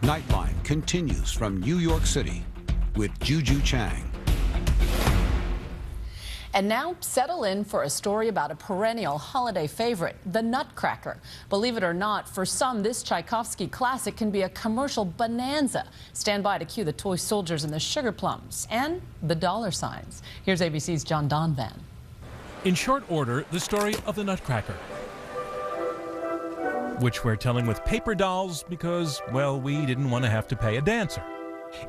Nightline continues from New York City with Juju Chang. And now settle in for a story about a perennial holiday favorite, the Nutcracker. Believe it or not, for some, this Tchaikovsky classic can be a commercial bonanza. Stand by to cue the toy soldiers and the sugar plums and the dollar signs. Here's ABC's John Donvan. In short order, the story of the Nutcracker, which we're telling with paper dolls because, well, we didn't want to have to pay a dancer.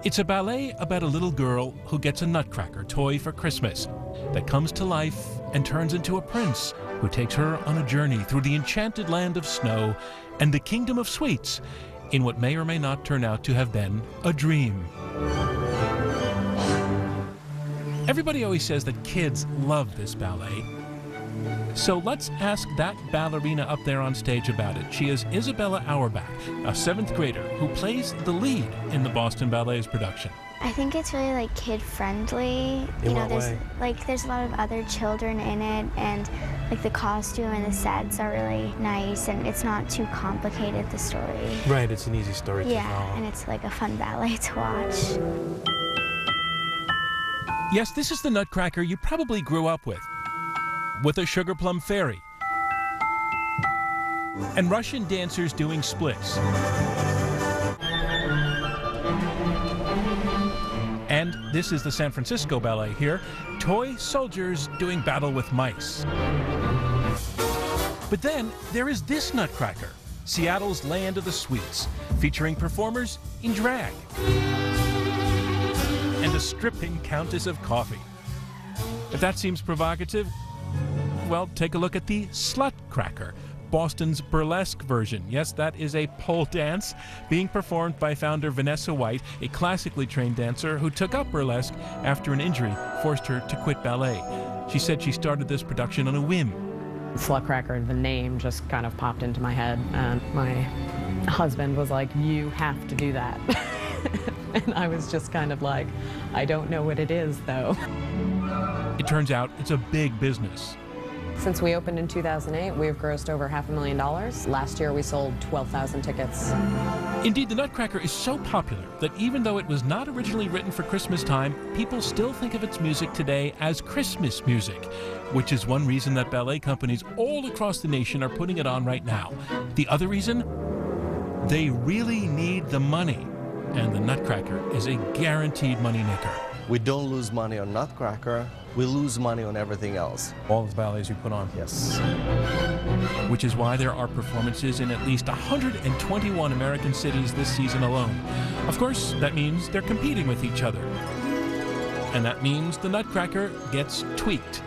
It's a ballet about a little girl who gets a Nutcracker toy for Christmas that comes to life and turns into a prince who takes her on a journey through the enchanted land of snow and the kingdom of sweets in what may or may not turn out to have been a dream. Everybody always says that kids love this ballet. So let's ask that ballerina up there on stage about it. She is Isabella Auerbach, a 7th grader who plays the lead in the Boston Ballet's production. I think it's really kid-friendly. In what way? There's a lot of other children in it, and the costume and the sets are really nice, and it's not too complicated, the story. Right, it's an easy story to follow. Yeah, and it's a fun ballet to watch. Yes, this is the Nutcracker you probably grew up with a sugar plum fairy and Russian dancers doing splits. And this is the San Francisco Ballet here, toy soldiers doing battle with mice. But then there is this Nutcracker, Seattle's land of the sweets, featuring performers in drag and a stripping Countess of Coffee. If that seems provocative, well, take a look at the SLUTCRACKER, Boston's burlesque version. Yes, that is a pole dance being performed by founder Vanessa White, a classically trained dancer who took up burlesque after an injury forced her to quit ballet. She said she started this production on a whim. SLUTCRACKER, the name just kind of popped into my head, and my husband was like, "You have to do that." And I was just kind of like, I don't know what it is, though. It turns out it's a big business. Since we opened in 2008, we've grossed over $500,000. Last year, we sold 12,000 tickets. Indeed, the Nutcracker is so popular that even though it was not originally written for Christmas time, people still think of its music today as Christmas music, which is one reason that ballet companies all across the nation are putting it on right now. The other reason? They really need the money, and the Nutcracker is a guaranteed moneymaker. We don't lose money on Nutcracker, we lose money on everything else. All the ballets you put on? Yes. Which is why there are performances in at least 121 American cities this season alone. Of course, that means they're competing with each other. And that means the Nutcracker gets tweaked.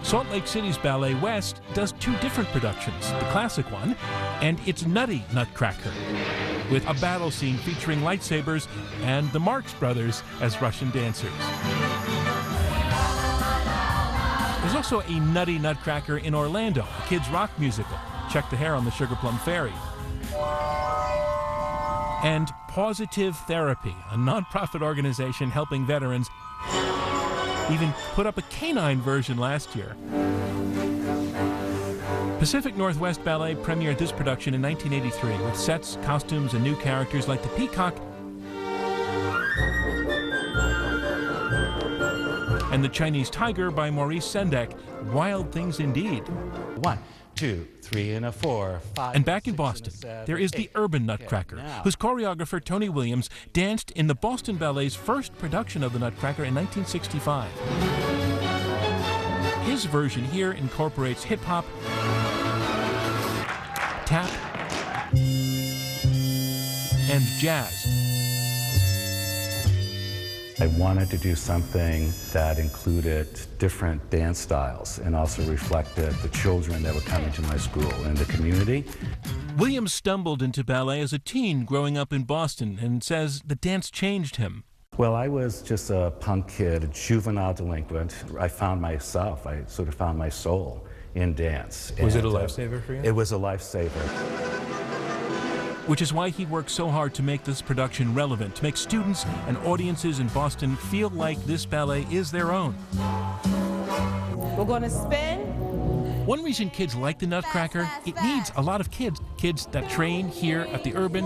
Salt Lake City's Ballet West does 2 different productions, the classic one and its nutty Nutcracker, with a battle scene featuring lightsabers and the Marx Brothers as Russian dancers. There's also a nutty Nutcracker in Orlando, a kids' rock musical. Check the hair on the Sugar Plum Fairy. And Positive Therapy, a nonprofit organization helping veterans, even put up a canine version last year. Pacific Northwest Ballet premiered this production in 1983 with sets, costumes, and new characters like the Peacock and the Chinese Tiger by Maurice Sendak. Wild things indeed. 1, 2, 3, and a 4, 5. And back in Boston, there is the Urban Nutcracker, whose choreographer Tony Williams danced in the Boston Ballet's first production of the Nutcracker in 1965. His version here incorporates hip-hop, tap, and jazz. I wanted to do something that included different dance styles and also reflected the children that were coming to my school and the community. Williams stumbled into ballet as a teen growing up in Boston and says the dance changed him. Well, I was just a punk kid, a juvenile delinquent. I found myself, I sort of found my soul in dance. Was it a lifesaver for you? It was a lifesaver. Which is why he worked so hard to make this production relevant, to make students and audiences in Boston feel like this ballet is their own. We're going to spin One reason kids like the Nutcracker, it needs a lot of kids. Kids that train here at the Urban.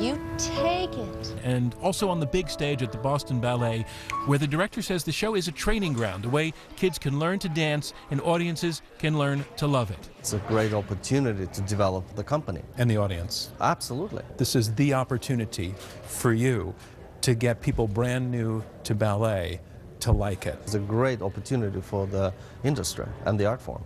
You take it. And also on the big stage at the Boston Ballet, where the director says the show is a training ground, a way kids can learn to dance and audiences can learn to love it. It's a great opportunity to develop the company. And the audience. Absolutely. This is the opportunity for you to get people brand new to ballet to like it. It's a great opportunity for the industry and the art form.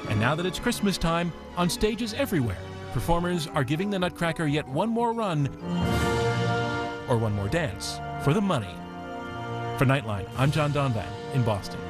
And now that it's Christmas time, on stages everywhere, performers are giving the Nutcracker yet one more run or one more dance for the money. For Nightline, I'm John Donvan in Boston.